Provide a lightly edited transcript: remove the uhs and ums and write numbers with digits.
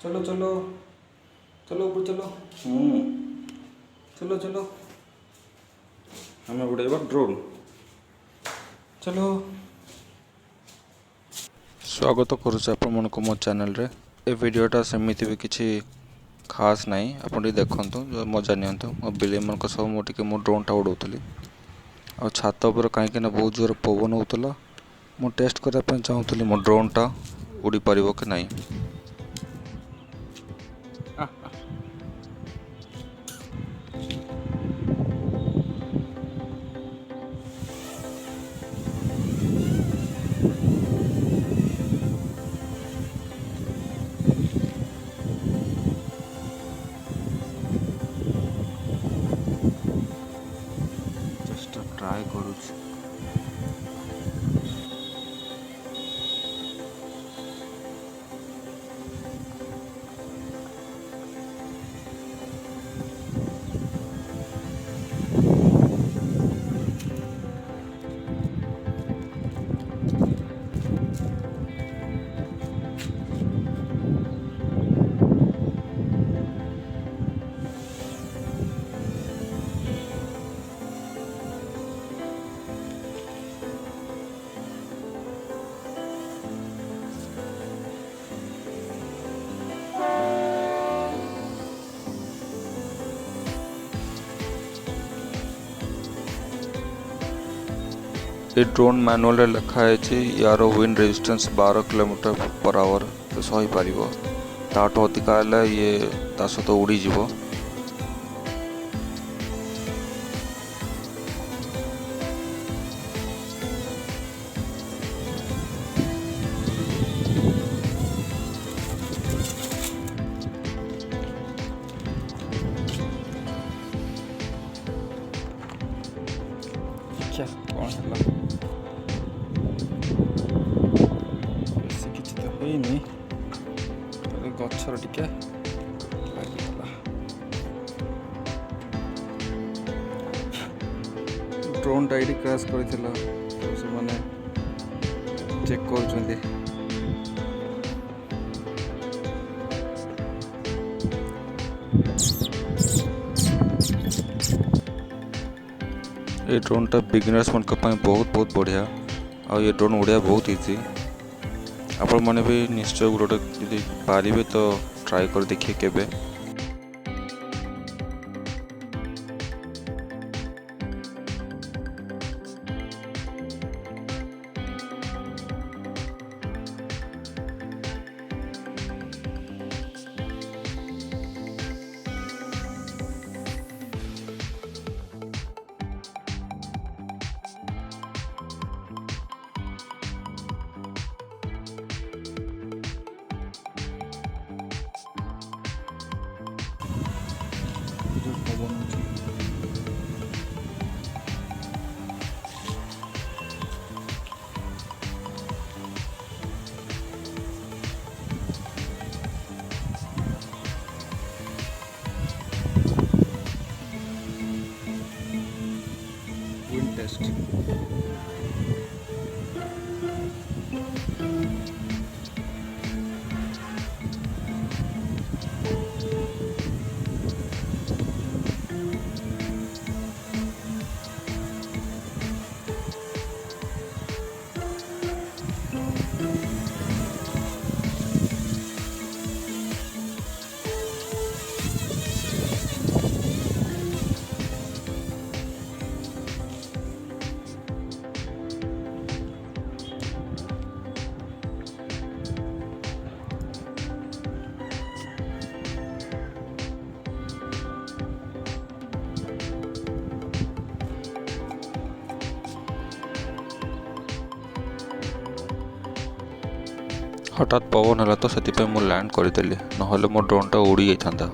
चलो चलो चलो ऊपर चलो। चलो चलो हमें उड़ेबा ड्रोन। चलो स्वागत करुचे आपण मो चैनल रे। ए वीडियोटा सेमिति भी किसी खास नहीं, आपन देखंतु मजा नियंतु। मो बिले मन को सब मो ड्रोन टा उड़ौतली आ छात उपर कहीं ना बहुत जोर पवन होतला। मु टेस्ट करबा चाहूतली मो ड्रोन टा उड़ी परिबो कि नहीं। जस्ट ट्राई करूँ। ये ड्रोन मैनुअल रे लिखा है यार wind resistance 12 kilometre per hour तो सही पार। ताठू अधिका ये ता सहित उड़ी जीवो। क्या कौन है बेसी किसी तो होनी गचर टिके लगिगला। ड्रोन टा ये क्रैश करथिला तो से माने चेक कर। ये ड्रोन टा बिगिनर्स मन बहुत बढ़िया। और ये ड्रोन उड़िया बहुत इजी। आपण मैंने भी निश्चय गोटे यदि पारे तो ट्राई कर देखिए केबे। विंड टेस्ट हठात पवन है तो से लैंड करदेली, ना मो ड्रोन टा उड़ी जाता।